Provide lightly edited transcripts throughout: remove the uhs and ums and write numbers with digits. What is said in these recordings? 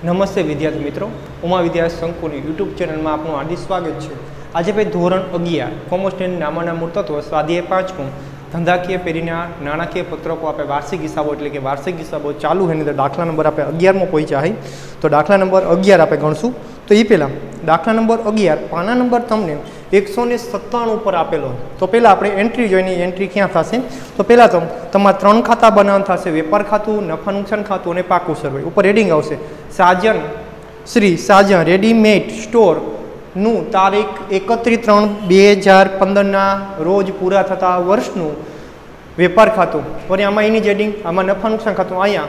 नमस्ते विद्यार्थी मित्रों, उमा विद्यार्थी संकुल यूट्यूब चैनल में आपનું हार्दिक स्वागत है। आज भाई धोरण 11 कॉमर्स नामाना मूळ तत्व स्वाध्याय 5 धंधाकीय पेरीना नाणाकीय पत्रकों आप वार्षिक हिसाबों एटले के वार्षिक हिसाबों चालू है। दाखला नंबर आप 11 में पहुंचा है तो दाखला नंबर 11 आप गणशू। तो ये पहला दाखला नंबर 11 पाना नंबर तमने 197 पर आपेलो। तो पहला आपणे एंट्री जोईने एंट्री क्या थशे तो पहला तो तमारा 3 खाता बनाववाना थशे, वेपार खातुं, नफा नुकसान खातुं अने पाकું सर्वे। ऊपर हेडिंग आवशे साजन श्री साजन रेडीमेड स्टोर नु तारीख 31/3/2015 ना रोज पूरा थता वर्षनु वेपार खातुं। वरी आमां एनी हेडिंग आमां नफा नुकसान खातुं अहींया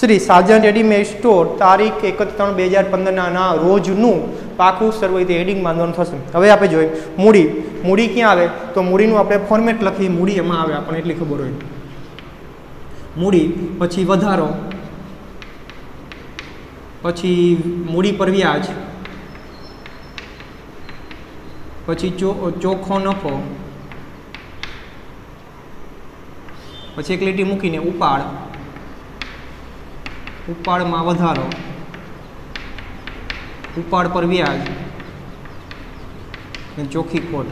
श्री साजन रेडीमेड स्टोर तारीख 31/3/2015 ना रोजनु पाकું सर्वे हेडिंग बांधवानुं थशे। हवे आपणे जोईए मूडी। मूडी क्यां आवे तो मूडीनुं आपणे फॉर्मेट लखीए मूडी एमां आवे आपणे એટલી ખબર હોય। मूडी पछी વધારો पछी मूडी पर व्याज पछी चोखो नफो पछी एक લીટી મૂકીને ઉપાડ ઉપાડમાં વધારો ઉપાડ પર વ્યાજ અને ચોખ્ખી ખોટ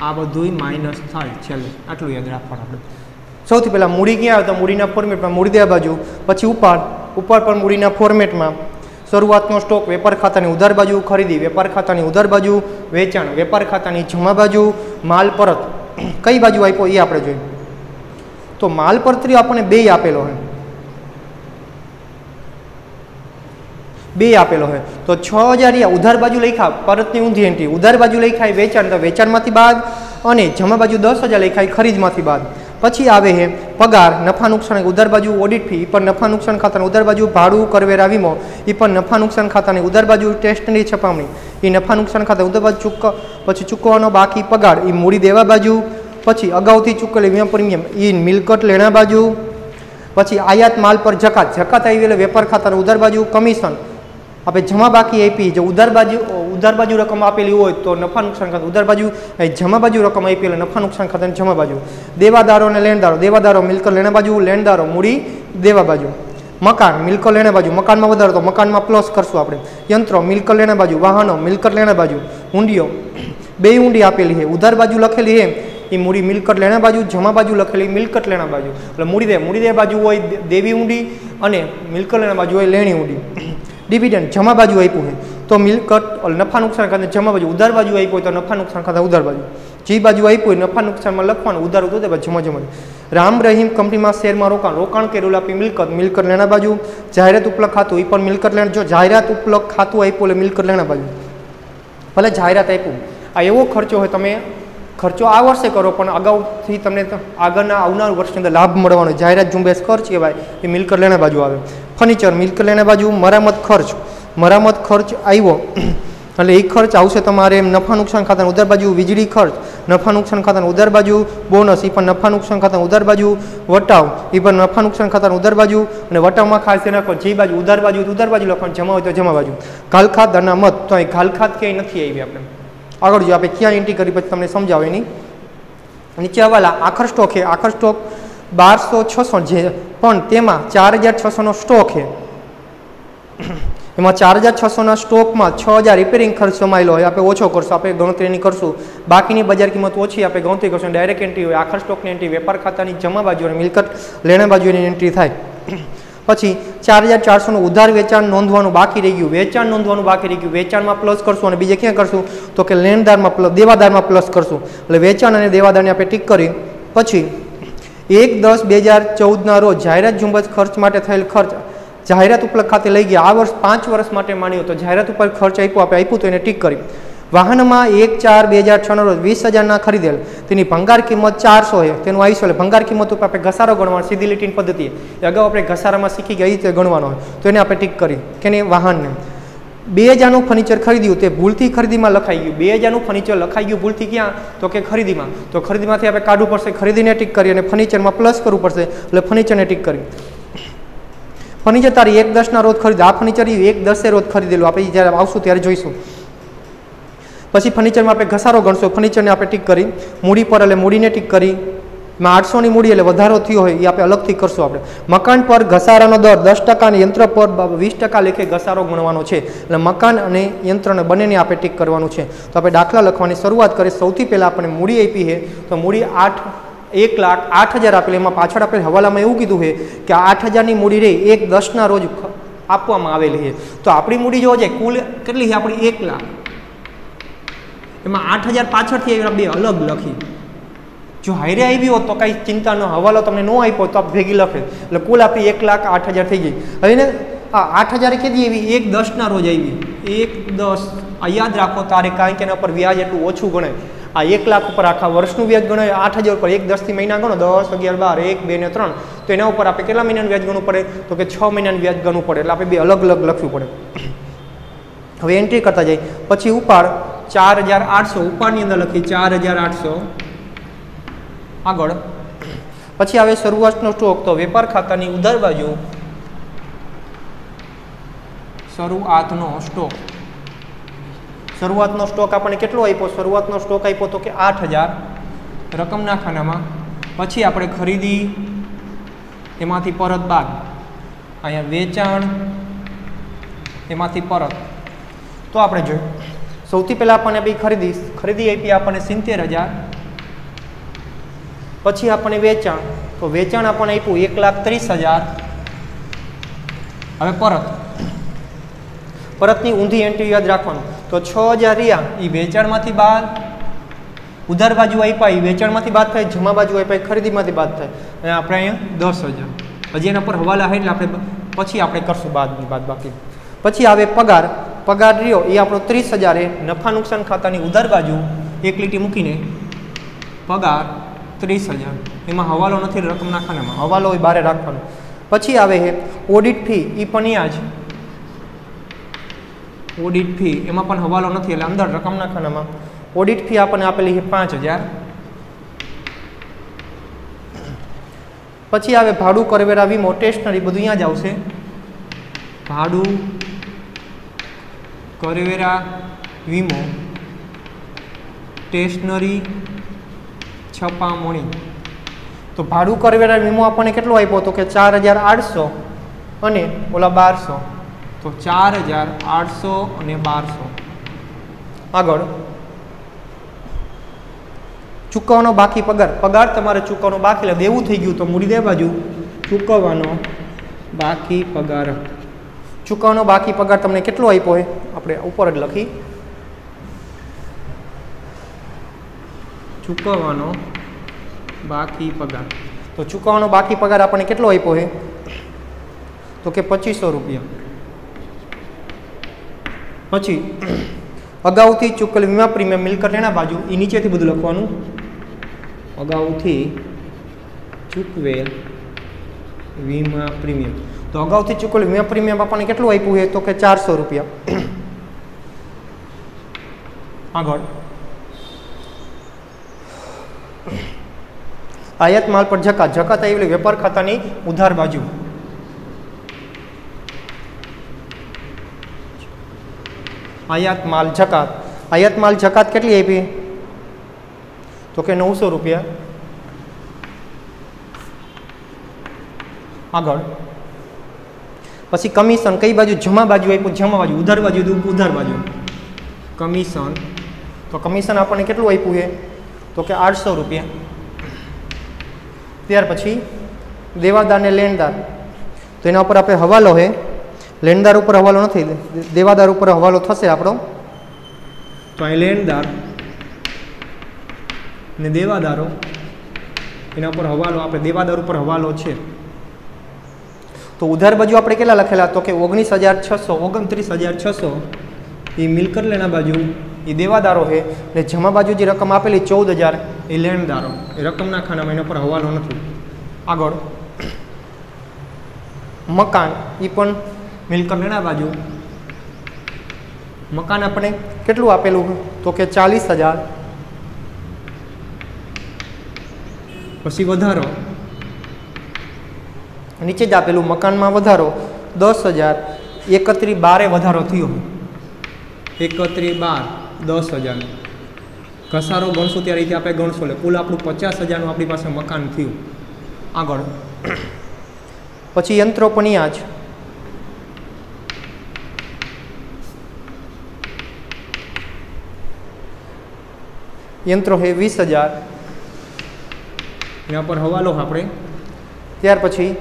આ બધુંય માઇનસ થાય છેલ્લે આટલું યાદ રાખવાનું આપણે। સૌથી પહેલા મૂડી ક્યાં આવે તો મૂડીના ફોર્મેટમાં મૂડી દેવા બાજુ પછી ઉપાડ ઉપાડ પર મૂડીના ફોર્મેટમાં શરૂઆતનો સ્ટોક વેપાર ખાતાની ઉધાર બાજુ ખરીદી વેપાર ખાતાની ઉધાર બાજુ વેચાણ વેપાર ખાતાની જમા બાજુ માલ પરત કઈ બાજુ આપ્યો એ આપણે જોઈએ। तो माल परतरी आपने बे आपेलो है बे आपेलो है तो 6000 या उधार बाजू लखा परतनी ऊंधी एंट्री उधार बाजू लखाय वेचाण तो वेचाण मांथी बाद अने जमा बाजू 10,000 लखाय खरीद मांथी बाद। पछी आवे है पगार नफा नुकसान उधार बाजू ऑडिट फी पर नफा नुकसान खाता उधार बाजू भाड़ू करवेरा वीमो ई पर नफा नुकसान खाता ने उधार बाजू टेस्टनी छपावणी ई नफा नुकसान खाता उधार बाजू पछी चूकवવાનો बाकी पगार ई मूडी देवा बाजू पछी अगाउथी चूकेली वीमा प्रीमियम ई मिलकत लेना बाजू पछी आयात माल पर जकात जकात आई એટલે વેપાર ખાતાનો ઉધાર બાજુ કમિશન આપણે જમા બાકી આપી જો ઉધાર બાજુ રકમ આપેલી હોય તો નફા નુકસાન ખાતું ઉધાર બાજુ જમા બાજુ રકમ આપી એટલે નફા નુકસાન ખાતાની જમા બાજુ દેવાદારો અને દેવાદારો મિલકત લેણા બાજુ લેણદારો મૂડી દેવા બાજુ મકાન મિલકત લેણા બાજુ મકાનમાં વધારો તો મકાનમાં પ્લસ કરશું આપણે યંત્રો મિલકત લેણા બાજુ વાહનો મિલકત લેણા બાજુ ઊંડીઓ બે ઊંડી આપેલી છે ઉધાર બાજુ લખેલી છે ये मूडी मिलकत लेना बाजू जमा बाजू लखेली मिलकत लेना बाजू એટલે मूडी दे बाजू होय देवी ऊंडी अने मिलकत लेना बाजू होय लेणी ऊंडी। डिविडेंड जमा बाजू आप्युं है तो मिलकत नफा नुकसान खाते जमा बाजू उधार बाजू आप्युं तो नफा नुकसान खाते उधार बाजू जी बाजू आप्युं नफा नुकसान में लखवानुं उधार तो जमा जमा। राम रहीम कंपनी में शेर में रोकाण करेलुं आपी मिलकत लेना बाजू जाहेरात उपलब्ध खातुं ई पण मिलकत लेना जो जाहेरात उपलब्ध खातुं आप्युं એટલે मिलकत लेना बाजू भले जाहेरात आप्युं आ एवो खर्चो होय तमे खर्चो आ वर्षे करो पण अगाउथी तमने आगळना आवनार वर्षनी अंदर लाभ मळवानो जाहेरात झुंबेश खर्च कहेवाय ए मिलकत लेना बाजू आवे। फर्निचर मिलकत लेना बाजू मरामत खर्च आव्यो એટલે एक खर्च आवशे तमारे नफा नुकसान खातानी उधार बाजू वीजળી खर्च नफा नुकसान खातानी उधार बाजू बोनस ई पण नफा नुकसान खातानी उधार बाजू वटाव ई पण नफा नुकसान खातानी उधार बाजू अने वटावमां खास ध्यान राखो जे बाजू उधार बाजू लखવાનું जमा होय तो जमा बाजू घालखात अनामत तो અહીં घालखात क्यांय નથી આવી આપણે आगळ जो आप क्या एंट्री करी पछी तमने समझावे नहीं। नीचे हवाला आखर स्टॉक है आखर स्टॉक 1200-600 जे पण तेमां 4600 नो स्टॉक है एमां 4600 ना स्टॉक में 6000 रिपेरिंग खर्च समायेलो होय आपणे ओछो करशुं आपणे गणतरी नहीं करशुं बाकीनी बजार किंमत ओછી आपणे गणतरी करशुं डायरेक्ट एंट्री होय आखर स्टॉक ની एंट्री वेपार खातानी जमा बाजू अने मिलकत लेणा बाजूनी एंट्री थाय। पछी 4400 નું उधार वेचाण नोंधवानुं बाकी रही गयुं वेचाण नोंधवानुं बाकी रही गयुं वेचाणमां प्लस करशुं अने बीजे क्यां करशुं तो के लेणदारमां प्लस देवादारमां प्लस करशुं એટલે વેચાણ અને દેવાદારને આપણે ટીક કરી પછી 1/10/2014 ના રોજ જાહેરાત ઝુંબેશ ખર્ચ માટે થયેલ ખર્ચ જાહેરાત ઉપલબ્ધ ખાતે લઈ ગયા આ વર્ષ 5 વર્ષ માટે માન્યો તો જાહેરાત ઉપર ખર્ચ આપ્યું તો એને ટીક કરી। वाहनमां 1/4/2006 ना रोज 20,000 ना खरीदेल तेनी भंगार किंमत 400 है तेनुं आयुष्य એટલે भंगार किंमत पर आपणे घसारो गणવાનો सीधी લીટીની पद्धति अगाऊ आपणे घसारामां शीखी गई ते गणવાનો હોય तो એને આપણે ટીક કરી કે ને વાહનને 2000 નું ફર્નિચર ખરીદ્યું તે ભૂલથી ખરીદીમાં લખાઈ ગયું 2000 નું ફર્નિચર લખાઈ ગયું ભૂલથી ક્યાં તો કે ખરીદીમાં તો ખરીદીમાંથી આપણે કાઢવું પડશે ખરીદીને ટીક કરી અને ફર્નિચરમાં પ્લસ કરવું પડશે એટલે ફર્નિચરને ટીક કરી। ફર્નિચર તારી 1/10 ના રોજ ખરીદ આ ફર્નિચર 1/10 રોજ ખરીદેલું આપણે જ્યારે આવશું ત્યારે જોઈશું। પછી ફર્નિચરમાં આપણે ઘસારો ગણશો ફર્નિચરને આપણે ટીક કરી મૂડી પર એટલે મૂડીને ટીક કરી એમાં 800ની મૂડી એટલે વધારો થયો હોય એ આપણે અલગથી કરશું. આપણે મકાન પર ઘસારાનો દર 10% અને યંત્ર પર 20% લેખે ઘસારો ગણવાનો છે. એટલે મકાન અને યંત્રને બંનેને આપણે ટીક કરવાનું છે. તો આપણે દાખલા લખવાની શરૂઆત કરીએ. સૌથી પહેલાં આપણે મૂડી આપી છે, તો મૂડી 1,08,000 આપેલી. એમાં પાછળ આપણે હવાલામાં એવું કીધું છે કે 8,000ની મૂડી રહી 1/10ના રોજ આપવામાં આવેલી છે. તો આપણી મૂડી જોવા જાય કુલ કેટલી છે આપણી 1 લાખ, એમાં 8,000 પાછળથી બે અલગ લખી. જો હાઈરે આવી હોત તો કાંઈ ચિંતા ન, હવાલો તમને ન આપ્યો તો આપ ભેગી લખે એટલે કુલ આપણી 1,08,000 થઈ ગઈ. હવે ને આ 8,000 કેદી આવી 1/10ના રોજ આવી. 1/10 આ યાદ રાખો, તારે કાંઈ કે એના પર વ્યાજ એટલું ઓછું ગણાય. આ 1 લાખ ઉપર આખા વર્ષનું વ્યાજ ગણાય, 8,000 ઉપર 1/10થી મહિના ગણો 10, 11, 12, 1, 2 ને 3, તો એના ઉપર આપણે કેટલા મહિનાનું વ્યાજ ગણવું પડે? તો કે 6 મહિનાનું વ્યાજ ગણવું પડે. એટલે આપણે બે અલગ અલગ લખવું પડે. હવે એન્ટ્રી કરતા જાય. પછી ઉપાડ 4,800, ઉપાડની અંદર લખી 4,800. આગળ પછી આવે શરૂઆતનો સ્ટોક. તો વેપાર ખાતાની ઉધાર બાજુ શરૂઆતનો સ્ટોક. શરૂઆતનો સ્ટોક આપણને કેટલો આપ્યો? શરૂઆતનો સ્ટોક આપ્યો તો કે 8,000 રકમના ખાનામાં. પછી આપણે ખરીદી, એમાંથી પરત બાદ અહીંયા વેચાણ, એમાંથી પરત. તો આપણે જોયું સૌથી પહેલાં આપણને બી ખરીદી આપી આપણને 70,000. પછી આપણને વેચાણ, તો વેચાણ આપણને આપ્યું 1,30,000. હવે પરતની ઊંધી એન્ટ્રી યાદ રાખવાનું. તો 6,000 રહ્યા એ વેચાણમાંથી બાદ, ઉધાર બાજુ આપ્યા એ વેચાણમાંથી બાદ થાય, જમા બાજુ આપ્યા એ ખરીદીમાંથી બાદ થાય. અને આપણે અહીંયા 10,000 હજી એના પર હવાલા હોય એટલે આપણે પછી આપણે કરશું બાદ બાકી. પછી આવે પગાર રહ્યો એ આપણો 30,000 એ નફા નુકસાન ખાતાની ઉધાર બાજુ એક લીટી મૂકીને પગાર 30,000. એમાં હવાલો નથી રકમના ખાનામાં, હવાલો હોય બારે રાખવાનો. પછી આવે છે ઓડિટ ફી, એ પણ અહીંયા જ ઓડિટ ફી, એમાં પણ હવાલો નથી એટલે અંદર રકમના ખાનામાં. ઓડિટ ફી આપણને આપેલી છે 5,000. પછી આવે ભાડું, કરવેરા, વીમો, સ્ટેશનરી, બધું અહીંયા જ આવશે. ભાડું, કરવેરા, વીમો, સ્ટેશનરી, છપામણી. તો ભાડું, કરવેરા, વીમો આપણને કેટલો આપ્યો? તો કે 4,800 અને ઓલા 1,200. તો 4,800 અને 1,200. આગળ ચૂકવવાનો બાકી પગાર તમારે ચૂકવવાનો બાકી, એટલે દેવું થઈ ગયું તો મૂડી દે બાજુ ચૂકવવાનો બાકી પગાર. ચૂકવવાનો બાકી પગાર તમને કેટલો આપ્યો હોય આપણે ઉપર જ લખી. ચૂકવવાનો બાકી પગાર. તો ચૂકવવાનો બાકી પગાર આપણને કેટલો આપ્યો છે? તો કે 2,500 રૂપિયા. પછી અગાઉથી ચૂકવેલ વીમા પ્રીમિયમ, મિલકત લેણા બાજુ એ નીચેથી બધું લખવાનું. અગાઉથી ચૂકવેલ વીમા પ્રીમિયમ. તો અગાઉથી ચૂકવેલ વીમા પ્રીમિયમ આપણને કેટલું આપ્યું છે? તો કે 400 રૂપિયા. આગળ આયાત માલ પર જકાત આવેલી વેપાર ખાતાની ઉધાર બાજુ. આયાત માલ જકાત કેટલી આપી? તો કે 900 રૂપિયા. આગળ પછી કમિશન કઈ બાજુ? જમા બાજુ આપ્યું, જમા બાજુ. ઉધાર બાજુ કમિશન. તો કમિશન આપણને કેટલું આપ્યું છે? તો કે 800 રૂપિયા. ત્યાર પછી દેવાદાર ને લેણદાર. તો એના ઉપર આપણે હવાલો છે. લેણદાર ઉપર હવાલો નથી, દેવાદાર ઉપર હવાલો થશે આપણો. તો અહીં લેણદાર ને દેવાદારો, એના ઉપર હવાલો, આપણે દેવાદાર ઉપર હવાલો છે. તો ઉધાર બાજુ આપણે કેટલા લખેલા? તો કે 29,600 એ મિલકત લેણા બાજુ એ દેવાદારો છે. અને જમા બાજુ જે રકમ આપેલી 14,000 એ લેણદારો, એ રકમના ખાનામાં એના પર હવાલો નથી. આગળ મકાન, એ પણ મિલકત લેણા બાજુ. મકાન આપણે કેટલું આપેલું? તો કે 40,000. પછી વધારો નીચે જ આપેલું, મકાનમાં વધારો 10,000. 31/12 વધારો થયો. 31/12 10,000. ઘસારો ગણશું ત્યારે રીતે આપણે ગણશું એટલે કુલ આપણું 50,000નું આપણી પાસે મકાન થયું. આગળ પછી યંત્રો પનિયાજ યંત્રો હે 20,000 એના પર હવાલો આપણે. ત્યાર પછી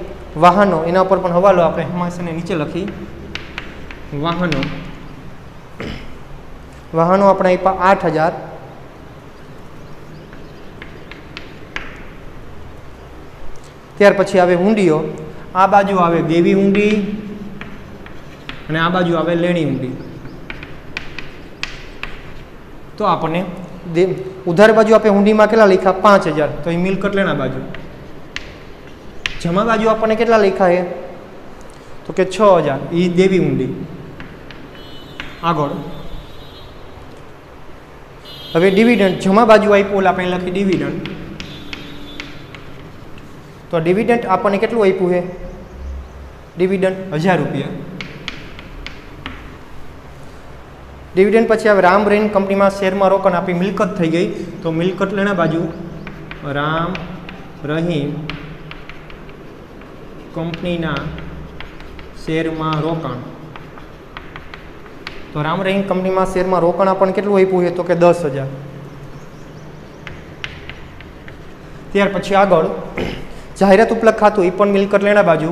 વાહનો એના પર પણ હવાલો આપણે હમાસને નીચે લખી. વાહનો આપણે આપ્યા 8,000. ત્યાર પછી આવે હુંડીઓ. આ બાજુ આવે દેવી હુંડી અને આ બાજુ આવે લેણી હુંડી. તો આપણને ઉધાર બાજુ આપણે હુંડીમાં કેટલા લખ્યા 5,000, તો એ મિલકત લેણા બાજુ. જમા બાજુ આપણને કેટલા લખ્યા છે તો કે 6,000, એ દેવી હુંડી. આગળ હવે ડિવિડન્ડ જમા બાજુ આપ્યું આપણે લખી ડિવિડન્ડ. તો ડિવિડન્ડ આપણને કેટલું આપ્યું છે ડિવિડન્ડ 1,000 રૂપિયા. ડિવિડન્ડ પછી હવે રામ રહીમ કંપનીમાં શેરમાં રોકાણ આપી મિલકત થઈ ગઈ. તો મિલકત લેણા બાજુ રામ રહીમ કંપનીના શેરમાં રોકાણ. તો રામ રહીમ કંપનીમાં શેરમાં રોકાણ આપણને કેટલું આપ્યું છે તો કે 10,000. ત્યાર પછી આગળ જાહેરાત ઉપલબ્ધ ખાતું એ પણ મિલકત લેણા બાજુ.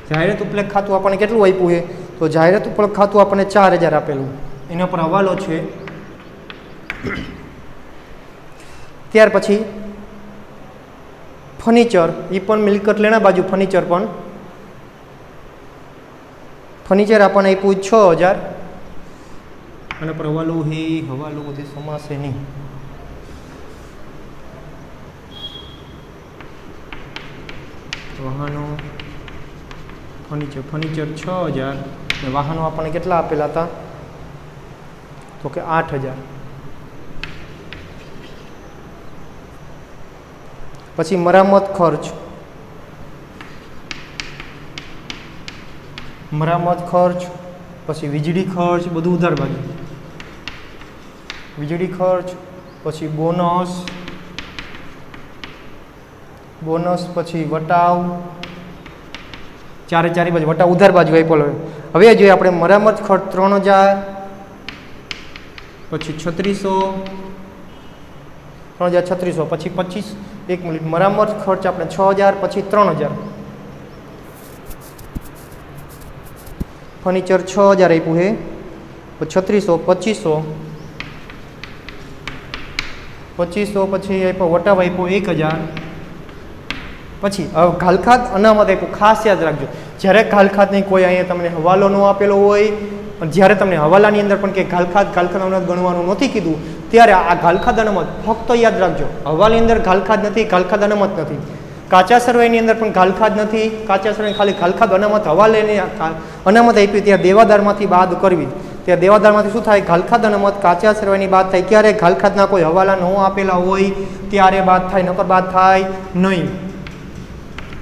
જાહેરાત ઉપલબ્ધ ખાતું આપણને કેટલું આપ્યું છે તો જાહેરાત ઉપલબ્ધ ખાતું આપણને 4,000 આપેલું, એના પર હવાલો છે. ત્યાર પછી ફર્નિચર એ પણ મિલકત લેણા બાજુ. ફર્નિચર આપણને આપ્યું 6,000 અને પર હવાલો બધે સમાશે નહીં. વાહનો ફર્નિચર 6,000 અને વાહનો આપણને કેટલા આપેલા હતા તો કે 8,000. પછી મરામત ખર્ચ પછી વીજળી ખર્ચ બધું ઉધાર બાજુ. વીજળી ખર્ચ પછી બોનસ પછી વટાવ ચારે બાજુ વટાવ ઉધાર બાજુ આપ્યો. હવે જોઈએ આપણે મરામત ખર્ચ 3,000 પછી 3,3600 પછી 25 એક મિનિટ મરામત ખર્ચ આપણે 6,000 પછી 3,000. ફર્નિચર 6,000 આપ્યું છે પછી 3,600 2500 પછી આપ્યો વટાવ આપ્યો 1,000. પછી હવે ઘાલખાત અનામત આપ્યું. ખાસ યાદ રાખજો જ્યારે ઘાલખાતની કોઈ અહીંયા તમને હવાલો ન આપેલો હોય, જ્યારે તમને હવાલાની અંદર પણ કે ઘાલખાત અનામત ગણવાનું નથી કીધું ત્યારે આ ઘાલખાત અનામત ફક્ત યાદ રાખજો. હવાલાની અંદર ઘાલખાત નથી, ઘાલખાત અનામત નથી. કાચા સરવાઈની અંદર પણ ઘાલખાત નથી, કાચા સરવાઈ ખાલી ઘાલખાત અનામત. હવાલાની અનામત આપી ત્યાં દેવાદારમાંથી બાદ કરવી. ત્યાં દેવાદારમાંથી શું થાય ઘાલખાત અનામત કાચા સરવાઈની બાદ થાય. ક્યારે ઘાલખાતના કોઈ હવાલા ન આપેલા હોય ત્યારે બાદ થાય, નકર બાદ થાય નહીં.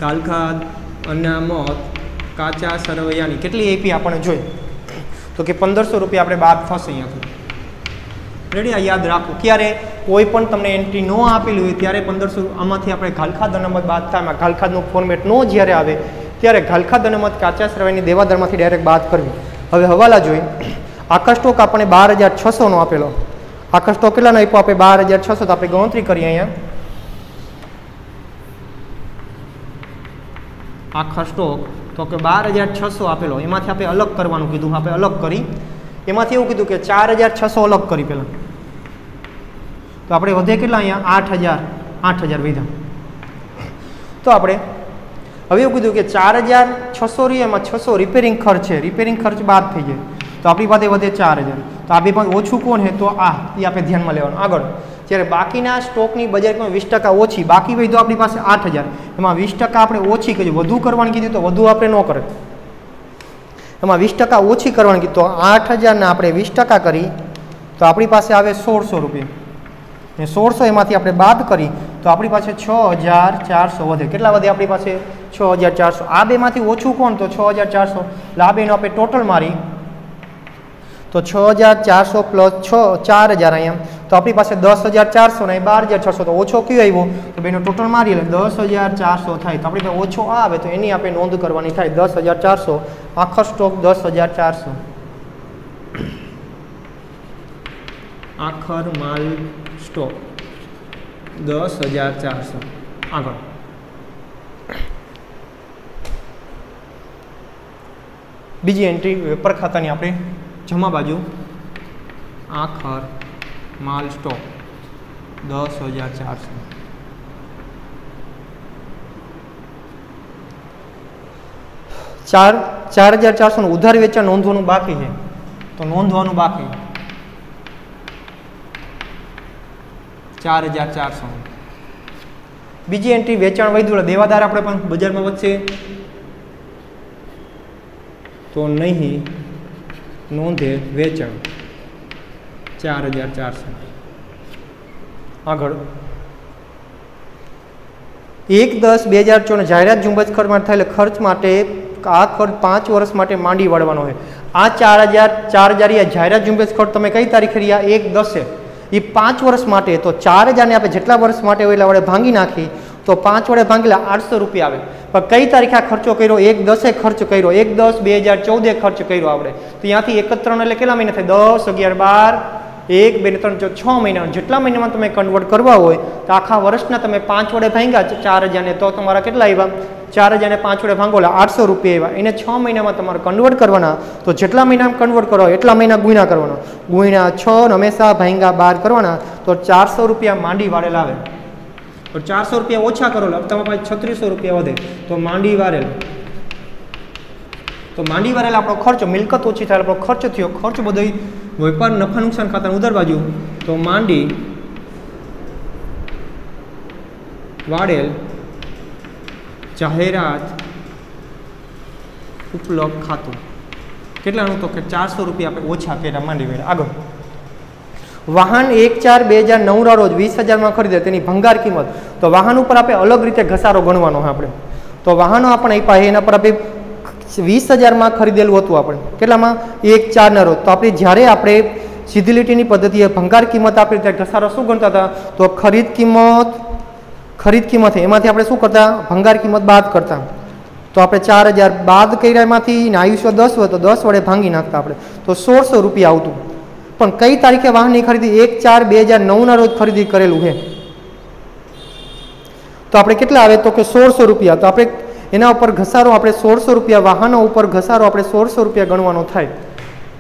ઘાલખાત અનામત કાચા સરવૈયાની કેટલી આપી આપણને જોઈ તો કે 1,500 રૂપિયા આપણે બાદ થશે અહીંયાથી. રેડી? આ યાદ રાખો. ક્યારે કોઈ પણ તમને એન્ટ્રી ન આપેલી હોય ત્યારે 1,500 આમાંથી આપણે ઘાલખાત અનામત બાદ થાય. ઘાલખાતનું ફોર્મેટ ન જ્યારે આવે ત્યારે ઘાલખાત અનામત કાચા સરવાઈની દેવાદારમાંથી ડાયરેક્ટ બાદ કરવી. હવે હવાલા જોઈ. આખા સ્ટોક આપણને 12,600નો આપેલો. આખા સ્ટોક કેટલાનો આપ્યો આપણે 12,600. તો આપણે ગણતરી કરીએ અહીંયા. આખા સ્ટોક તો કે 12,600 આપેલો, એમાંથી આપણે અલગ કરવાનું કીધું. આપણે અલગ કરી એમાંથી એવું કીધું કે 4,600 અલગ કરી પહેલાં. તો આપણે વધે કેટલા અહીંયા 8,000 વધ્યા. તો આપણે હવે એવું કીધું કે 4,600 રહી, એમાં 600 રિપેરિંગ ખર્ચ છે. રિપેરિંગ ખર્ચ બાદ થઈ જાય તો આપણી પાસે વધે 4,000. તો આ બે પણ ઓછું કોણ છે તો આ એ આપણે ધ્યાનમાં લેવાનું. આગળ જ્યારે બાકીના સ્ટોકની બજારમાં 20% ઓછી, બાકી વધ્યું આપણી પાસે 8,000, એમાં 20% આપણે ઓછી કરી. વધુ કરવાની કીધી તો વધુ આપણે ન કરે, એમાં 20% ઓછી કરવાની કીધી. તો 8,000ને આપણે 20% કરી તો આપણી પાસે આવે 1,600 રૂપિયા. ને 1,600 એમાંથી આપણે બાદ કરી તો આપણી પાસે 6,400 વધે. કેટલા વધે આપણી પાસે 6,400. આ બેમાંથી ઓછું કોણ તો 6,400. એટલે આ બેનો આપણે ટોટલ મારી તો 6400 પ્લસ 4000 અહીંયા તો આપણી પાસે 10400 ને 12600 તો ઓછો કયો આવ્યો તો બેનો ટોટલ મારી લે 10400 થાય તો આપણી પાસે ઓછો આવે તો એની આપણે નોંધ કરવાની થાય 10400 આખો સ્ટોક 10400 આખર માલ સ્ટોક 10400 આગળ બીજી એન્ટ્રી વેપાર ખાતાની આપણે જમા બાજુ આખર માલ સ્ટોક 10400 4400 નું ઉધાર વેચાણ નોંધવાનું બાકી છે તો નોંધવાનું બાકી 4400 બીજી એન્ટ્રી વેચાણ વધ્યું દેવાદાર આપણે પણ બજારમાં વધશે તો નહીં નોંધે વેચાણ 4400 આગળ 1/10/2014 જાહેરાત ઝુંબેશ ખર્ચમાં થયેલ ખર્ચ માટે આ ખર્ચ 5 વર્ષ માટે માંડી વાળવાનો છે આ 4000 જાહેરાત ઝુંબેશ ખર્ચ તમે કઈ તારીખે રહ્યા 1/10 એ 5 વર્ષ માટે તો 4000 ને આપણે જેટલા વર્ષ માટે હોય એટલા વડે ભાંગી નાખી તો 5 વડે ભાંગેલા 800 રૂપિયા આવે પણ કઈ તારીખે આ ખર્ચો કર્યો 1/10 ખર્ચ કર્યો 1/10/2014 ખર્ચ કર્યો આપણે તો ત્યાંથી 1/3 એટલે કેટલા મહિના થાય 10 11 12 1 2 3 4 6 મહિના જેટલા મહિનામાં તમે કન્વર્ટ કરવા હોય તો આખા વર્ષના તમે 5 વડે ભાંગ્યા 4000 ને તો તમારા કેટલા આવ્યા 4000 ને 5 વડે ભાંગો એટલે 800 રૂપિયા આવ્યા એને 6 મહિનામાં તમારે કન્વર્ટ કરવાના તો જેટલા મહિનામાં કન્વર્ટ કરો એટલા મહિના ગુણ્યા કરવાનો ગુણ્યા 6 હંમેશા ભાંગ્યા 12 કરવાના તો 400 રૂપિયા માંડી વાળેલ આવે તો 400 રૂપિયા ઓછા કરો એટલે તમારી પાસે 3600 રૂપિયા વધે તો માંડી વાળેલ આપણો ખર્ચ મિલકત ઓછી થાય આપણો ખર્ચ થયો ખર્ચ બધો વેપાર નફા નુકસાન ખાતાની ઉધાર બાજુ તો માંડી વાળેલ જાહેરાત ઉપલબ્ધ ખાતું કેટલાનું તો કે 400 રૂપિયા આપણે ઓછા કર્યા માંડી વેળા આગળ વાહન 1/4/2009 ના રોજ 20000 ખરીદે તેની ભંગાર કિંમત તો વાહન ઉપર આપણે અલગ રીતે ઘસારો ગણવાનો છે આપણે તો વાહનો આપણે આપ્યા એના પર આપણે 20000 ખરીદેલું હતું આપણે કેટલામાં 1/4 ના રોજ તો આપણે જ્યારે આપણે સીધી લીટીની પદ્ધતિએ ભંગાર કિંમત આપી ત્યારે ઘસારો શું ગણતા હતા તો ખરીદ કિંમત એમાંથી આપણે શું કરતા ભંગાર કિંમત બાદ કરતા તો આપણે 4000 બાદ કર્યા એમાંથી આયુષ્ય 10 હોય તો 10 વડે ભાંગી નાખતા આપણે તો 1600 રૂપિયા આવતું પણ કઈ તારીખે વાહનની ખરીદી 1/4/2009 ના રોજ ખરીદી કરેલું છે તો આપણે કેટલા આવે તો કે 1600 રૂપિયા તો આપણે એના ઉપર ઘસારો આપણે 1600 રૂપિયા વાહનો ઉપર ઘસારો આપણે 1600 રૂપિયા ગણવાનો થાય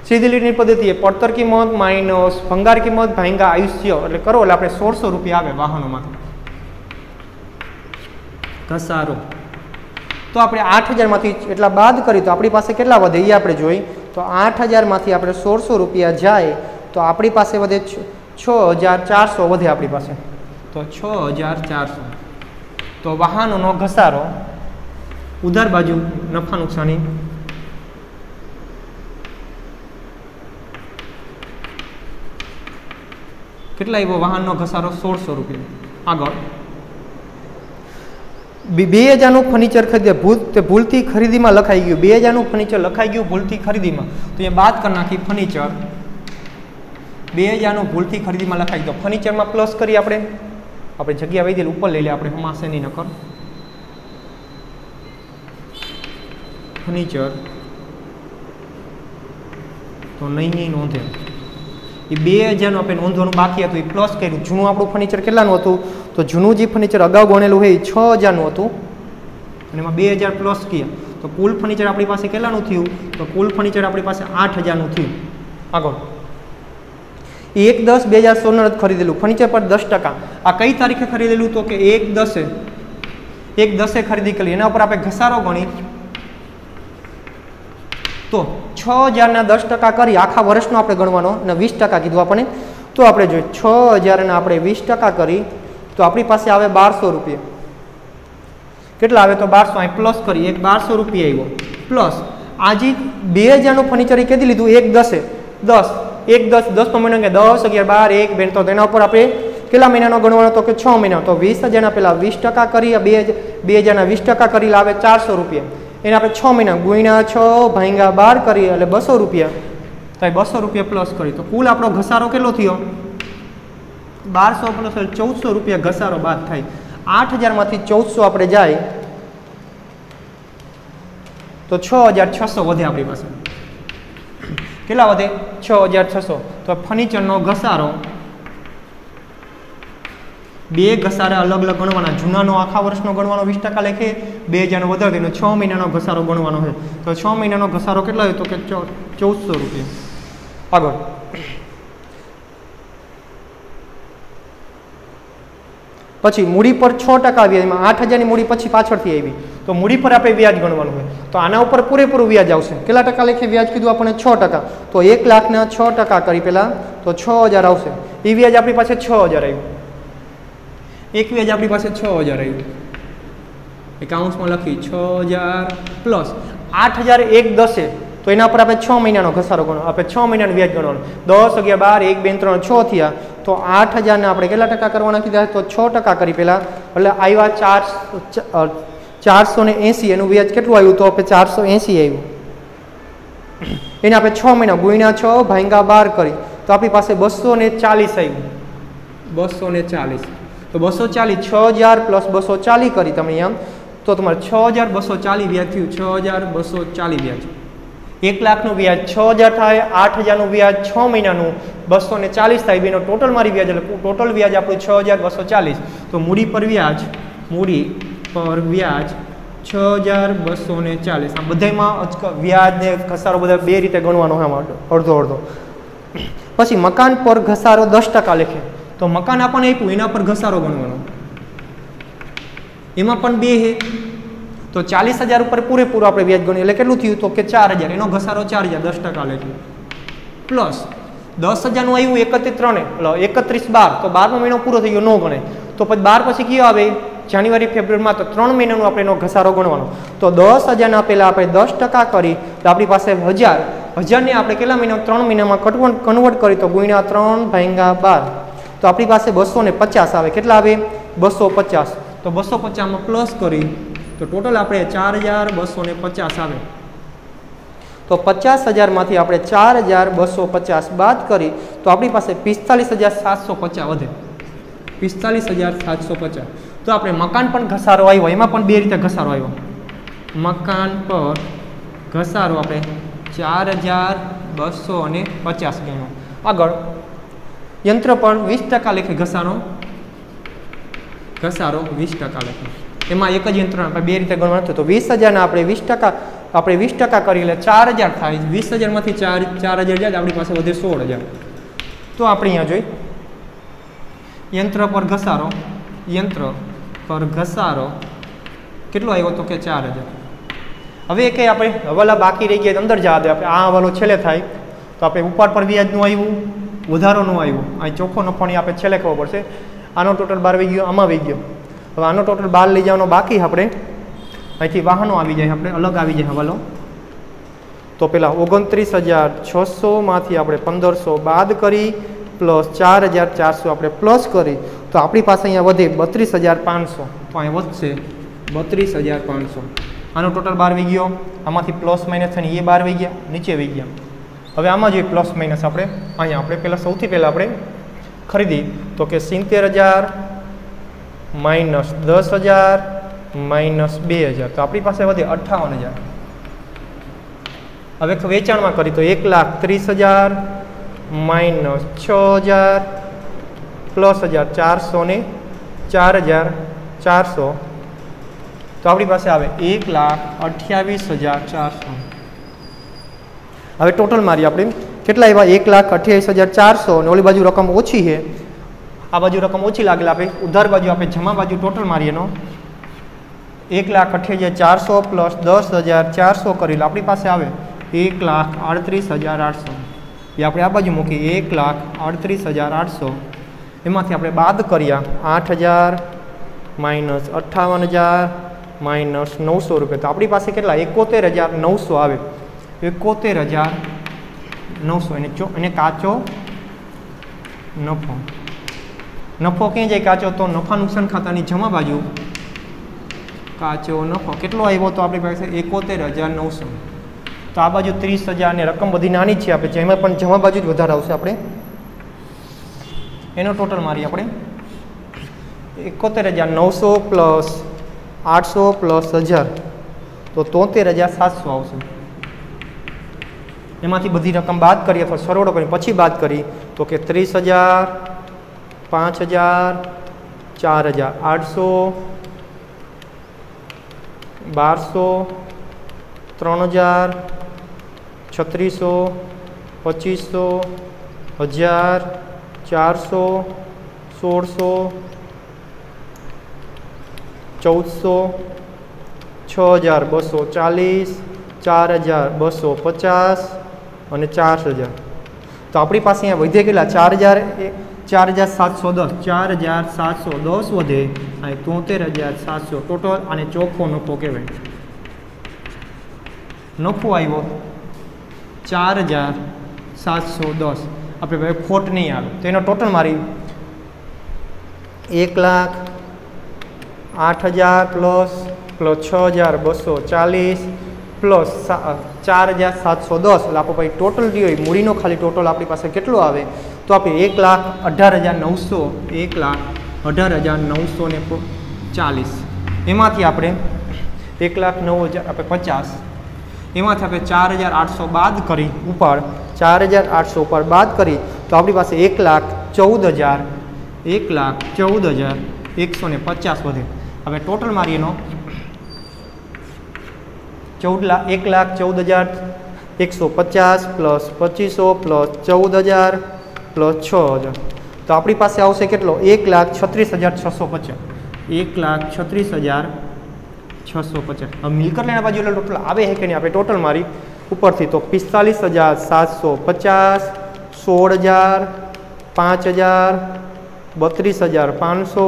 સીધી લીટીની પદ્ધતિએ પડતર કિંમત માઇનસ ભંગાર કિંમત ભાંગા આયુષ્ય એટલે કરો એટલે આપણે 1600 રૂપિયા આવે વાહનોમાંથી ઘસારો તો આપણે 8000 માંથી એટલા બાદ કરી તો આપણી પાસે કેટલા વધે એ આપણે જોઈ તો 8000 માંથી આપણે 1600 રૂપિયા જાય તો આપણી પાસે વધે 6400 વધે આપણી પાસે તો 6400 તો વાહનોનો ઘસારો ઉધાર બાજુ નફા નુકસાની કેટલા આવ્યો વાહનનો ઘસારો 1600 રૂપિયા આગળ 2000 નું ફર્નિચર ખરીદે ભૂલથી ખરીદીમાં લખાઈ ગયું 2000 નું ફર્નિચર લખાઈ ગયું ભૂલથી ખરીદીમાં તો એ બાદ કરી નાખી ફર્નિચર 2000 નું ભૂલથી ખરીદીમાં લખાઈ ગયું ફર્નિચરમાં પ્લસ કરી આપણે જગ્યા વહી ઉપર લઈ લે આપણે માસે નહીં નકર ફર્નિચર તો નહીં નોંધે એ 2000 આપણે નોંધવાનું બાકી હતું એ પ્લસ કર્યું જૂનું આપણું ફર્નિચર કેટલાનું હતું તો જૂનું જે ફર્નિચર અગાઉ ગણેલું હોય એ 6000 હતું અને એમાં 2000 પ્લસ કર્યા તો કુલ ફર્નિચર આપણી પાસે કેટલાનું થયું તો કુલ ફર્નિચર આપણી પાસે 8000 નું થયું આગળ 1/10/2016 ખરીદેલું ફર્નિચર પર 10% આ કઈ તારીખે ખરીદેલું તો કે 1/10 ખરીદી કરી એના ઉપર આપણે ઘસારો ગણી તો 6000 ના 10% કરી આખા વર્ષનો આપણે ગણવાનો અને 20% કીધું આપણે તો આપણે જોઈએ 6000 ના આપણે 20% કરી તો આપણી પાસે આવે 1200 રૂપિયા કેટલા આવે તો 1200 અહીં પ્લસ કરી 1200 રૂપિયા આવ્યો પ્લસ આજે 2000 નું ફર્નિચર એ કીધી લીધું 1/10 મહિનો કે 10 11 12 1 2 તો તેના ઉપર આપણે કેટલા મહિનાનો ગણવાનો તો કે 6 મહિના તો 20000 ના પેલા 20% કરી 2000 ના 20% કરી લાવે 400 રૂપિયા એને આપણે 6 મહિના ગુણ્યા 6 ભાંગ્યા 12 કરીએ એટલે 200 રૂપિયા तो 200 रुपया प्लस करी तो कुल आपणो घसारो केटलो थयो 1200 प्लस 1400 रुपया घसारो बाद थाय 8000 मांथी 1400 आपणे जाय तो 6600 वधे आपणी पासे केटला वधे 6600 तो फर्निचरनो घसारो बे घसारा अलग अलग गणवाना जूनानो आखा वर्षनो गणवानो 20% लेखे 2000 वधारे देनो 6 महीनानो घसारो गणवानो है तो 6 महीनानो घसारो केटलो है तो के 1400 रुपया आगळ पछी मूडी पर 6% व्याज में 8000 ની मूडी पछी पाछळथी आवी तो मूडी पर आपणे व्याज गणवानुं होय तो आना उपर पूरेपूरुं व्याज आवशे केटला टका लेखे व्याज कीधुं आपणे 6% तो 1 लाखना 6% करी पेला तो 6000 आवशे ई व्याज आपणी पासे 6000 आव्युं एक व्याज अपनी पास 6000 आई एकाउंट्स में लखी 6000 प्लस 8000 एक 10 तो एना पर आप 6 महीना घसारो गणो आप 6 महीना व्याज गणो 10 11 12 1 2 3 6 थिया तो 8000 ने आपणे केटला टका करवाना कीधा तो 6% करी पेला એટલે આવ્યા 480 એનું વ્યાજ કેટલું આવ્યું તો આપણે 480 આવ્યું એને આપણે 6 મહિના ગુણ્યા 6 ભાંગ્યા 12 કરી તો આપણી પાસે 240 આવ્યું 240 तो 240 6000 प्लस 240 करी तमे आम तो तमारे 6240 व्याज थयुं 6240 व्याज 1 लाखनु व्याज 6000 थाय 8000 नु व्याज 6 महीनानु 240 थाय बेनो टोटल मारी व्याज એટલે टोटल व्याज આપણું 6240 तो मूडी पर व्याज 6240 आ बधायमां व्याज ने घसारो બધા બે રીતે ગણવાનો છે આમાં અડધો અડધો પછી મકાન પર ઘસારો 10% લેખે तो मकान आपने आप्युं एना पर घसारो गणवानो एमां पण बे है तो 40000 पर पूरेपूरो आपणे व्याज गण्युं એટલે કેટલું થયું તો કે 4000 એનો ઘસારો 4000 10% લેજો પ્લસ 10000 નું આવ્યું 31 એટલે 31 12 તો 12મો મહિનો પૂરો થઈ ગયો નો ગણે તો પછી 12 પછી કયો આવે જાન્યુઆરી ફેબ્રુઆરીમાં તો 3 મહિનાનો આપણે એનો ઘસારો ગણવાનો તો 10000 ના પહેલા આપણે 10% કરી તો આપણી પાસે 1000 ને આપણે કેટલા મહિના 3 મહિનામાં કન્વર્ટ કરી તો ગુણ્યા 3 ભાંગ્યા 12 तो अपनी पास 250 आवे केटला आवे 250 तो 250 में प्लस करी तो टोटल आपणे 4250 आवे तो 50000 मांथी आपणे 4250 बाद करी तो अपनी पास 45750 वधे 45750 तो आपणे मकान पण घसारो आव्यो एमां पण बे रीते घसारो आव्यो मकान पर घसारो आपणे 4250 गण्यो आगळ यंत्र पर 20% लेखे घसारो 20% लेखे एमां एक ज यंत्र बे रीते गणवानुं तो 20000 ना आपणे 20% આપણે 20% કરી એટલે 4000 થાય 20000 માંથી 4000 જાય આપણી પાસે વધે 16000 તો આપણે અહીંયા જોઈ યંત્ર પર ઘસારો કેટલો આવ્યો તો કે 4000 હવે કે આપણે હવાલા બાકી રહી ગયા અંદર જવા દે આપણે આ હવાલો છેલ્લે થાય તો આપણે ઉપર પર વ્યાજનું આવ્યું વધારોનું આવ્યું આ ચોખ્ખો નફોની આપણે છેલ્લે ખબર પડશે આનો ટોટલ 12 આવી ગયો આમાં આવી ગયો હવે આનો ટોટલ 12 લઈ જવાનો બાકી આપણે અહીંથી વાહનો આવી જાય આપણે અલગ આવી જાય હવાલો તો પેલા 29600 માંથી આપણે 1500 બાદ કરી પ્લસ 4400 આપણે પ્લસ કરી તો આપણી પાસે અહીંયા વધે 32500 તો અહીં વધશે 32500 આનો ટોટલ 12 આવી ગયો આમાંથી પ્લસ માઇનસ થઈને એ 12 આવી ગયા નીચે આવી ગયા હવે આમાં જોઈએ પ્લસ માઇનસ આપણે અહીંયા આપણે પહેલાં સૌથી પહેલાં આપણે ખરીદી તો કે 70000 માઇનસ 10000 माइनस 2000 तो अपनी पास वधे 58000 हवे वेचाण में करी तो 1,30,000 माइनस 6000 प्लस 1400 ने 4400 तो अपनी पास आवे 1,28,400 हवे टोटल मारी अपने केटला आव्या 1,28,400 ने ओली बाजू रकम ओछी है आ बाजू रकम ओछी लागेला आपणे उधार बाजू आपणे जमा बाजू टोटल मारीए नो 1,28,400 प्लस 10,400 करी अपनी पास आवे 1,38,800 ये अपने आ बाजू मूकी 1,38,800 एमांथी आपणे बाद कर्या 8,000 माइनस 58,000 माइनस 900 रुपये तो अपनी पास केटला 71,900 आवे 71,900 एने काचो नफो नफो क्यां जाय काचो तो नफा नुकसान खातानी जमा बाजू काचो नफो केटलो आव्यो तो अपनी पास 71,900 તો આ બાજુ 30,000 ને રકમ બધી નાની છે આપણે, જેમાં પણ જમા બાજુ જ વધારે આવશે. આપણે એનો ટોટલ મારી આપણે 71,900 પ્લસ 800 પ્લસ 1000 તો 73,700 આવશે. એમાંથી બધી રકમ બાદ કરીએ અથવા સરવાળો કરી પછી બાદ કરી તો કે 30,000, 5,000, 4,800, 1,200, 3,000, 3,600, 2,500, 1,000, 400, 1,600, 1,400, 6,240, 4,250 અને 4,000. તો આપણી પાસે અહીંયા વધે કેટલા? 4,710, 4,710 વધે અને 73,700 ટોટલ. અને ચોખ્ખો નફો કહેવાય. નફો આવ્યો 4,710. આપણે ભાઈ ખોટ નહીં આવે તો એનો ટોટલ મારી 1,08,000 પ્લસ 6,240 પ્લસ 4,710. એટલે આપણો ભાઈ ટોટલ જે હોય મૂડીનો ખાલી ટોટલ આપણી પાસે કેટલો આવે તો આપણે 1,18,900, 1,18,940. એમાંથી આપણે 1,09,000 આપણે 50. એમાંથી આપણે 4,800 બાદ કરી ઉપર 4,800 ઉપર બાદ કરી તો આપણી પાસે 1,14,150 વધે. હવે ટોટલ મારી એનો 1,14,150 પ્લસ 2,500 પ્લસ 14,000 પ્લસ 6,000 તો આપણી પાસે આવશે કેટલો? 1,36,650. 1,36,650. હવે મિલકત લેના બાજુ એટલે ટોટલ આવે છે કે નહીં? આપણે ટોટલ મારી ઉપરથી તો 45,750, 16,000, 5,000, 32,500,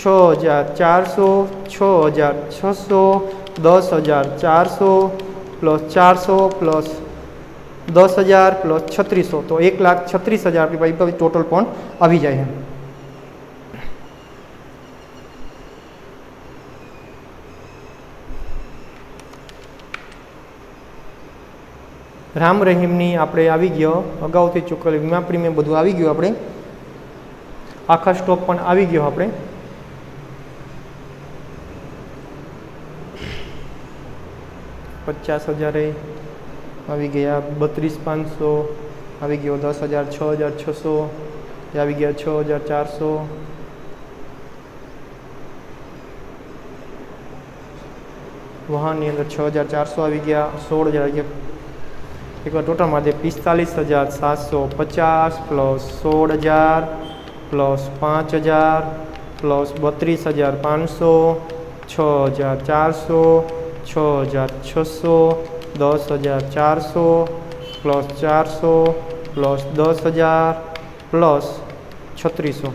6,400, 6,600, 10,400 પ્લસ 400 પ્લસ 10,000 પ્લસ 3,600 તો 1,36,000 આપણી પાસે ટોટલ પણ આવી જાય છે. રામ રહીમની આપણે આવી ગયો, અગાઉથી ચૂકવેલ વીમા પ્રીમિયમ બધું આવી ગયું. આપણે આખા સ્ટોક પણ આવી ગયો. આપણે 50,000 આવી ગયા, 32,500 આવી ગયો, 10,000, 6,600 આવી ગયા, 6,400 વાહનની અંદર 6,400 આવી ગયા, 16,000 આવી ગયા. એક ટોટલમાં 45,750 plus 16,000 plus 5,000 plus 32,500, 6,400, 6,600, 10,400 plus 400 plus 10,000 plus 3,600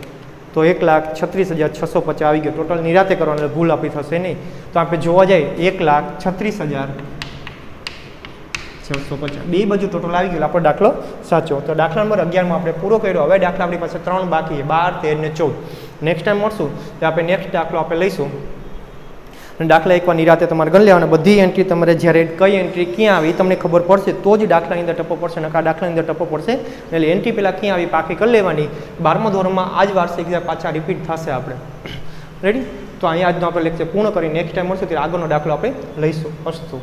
તો 1,36,650 આવી ગયો. ટોટલ નિરાતે કરવાનું એટલે ભૂલ આપણી થશે નહીં. તો આપણે જોવા જઈએ 1,36,650 બે બાજુ ટોટલ આવી ગયું. આપણો દાખલો સાચો. તો દાખલા નંબર 11માં આપણે પૂરો કર્યો. હવે દાખલા આપણી પાસે 3 બાકી છે, 12, 13 ને 14. નેક્સ્ટ ટાઈમ મળશું તો આપણે નેક્સ્ટ દાખલો આપણે લઈશું. દાખલા એકવાર નિરાતે તમારે ગણી લેવાના. બધી એન્ટ્રી તમારે જ્યારે કઈ એન્ટ્રી ક્યાં આવી તમને ખબર પડશે તો જ દાખલાની અંદર ટપ્પો પડશે, નકા દાખલાની અંદર ટપ્પો પડશે. એટલે એન્ટ્રી પહેલાં ક્યાં આવી પાકી કરી લેવાની. 12મા ધોરણમાં આ જ વાર્ષિક એક્ઝામ પાછા રિપીટ થશે. આપણે રેડી? તો અહીંયા આજનો આપણે લેક્ચર પૂર્ણ કરી નેક્સ્ટ ટાઈમ મળશે ત્યારે આગળનો દાખલો આપણે લઈશું. અસ્તુ.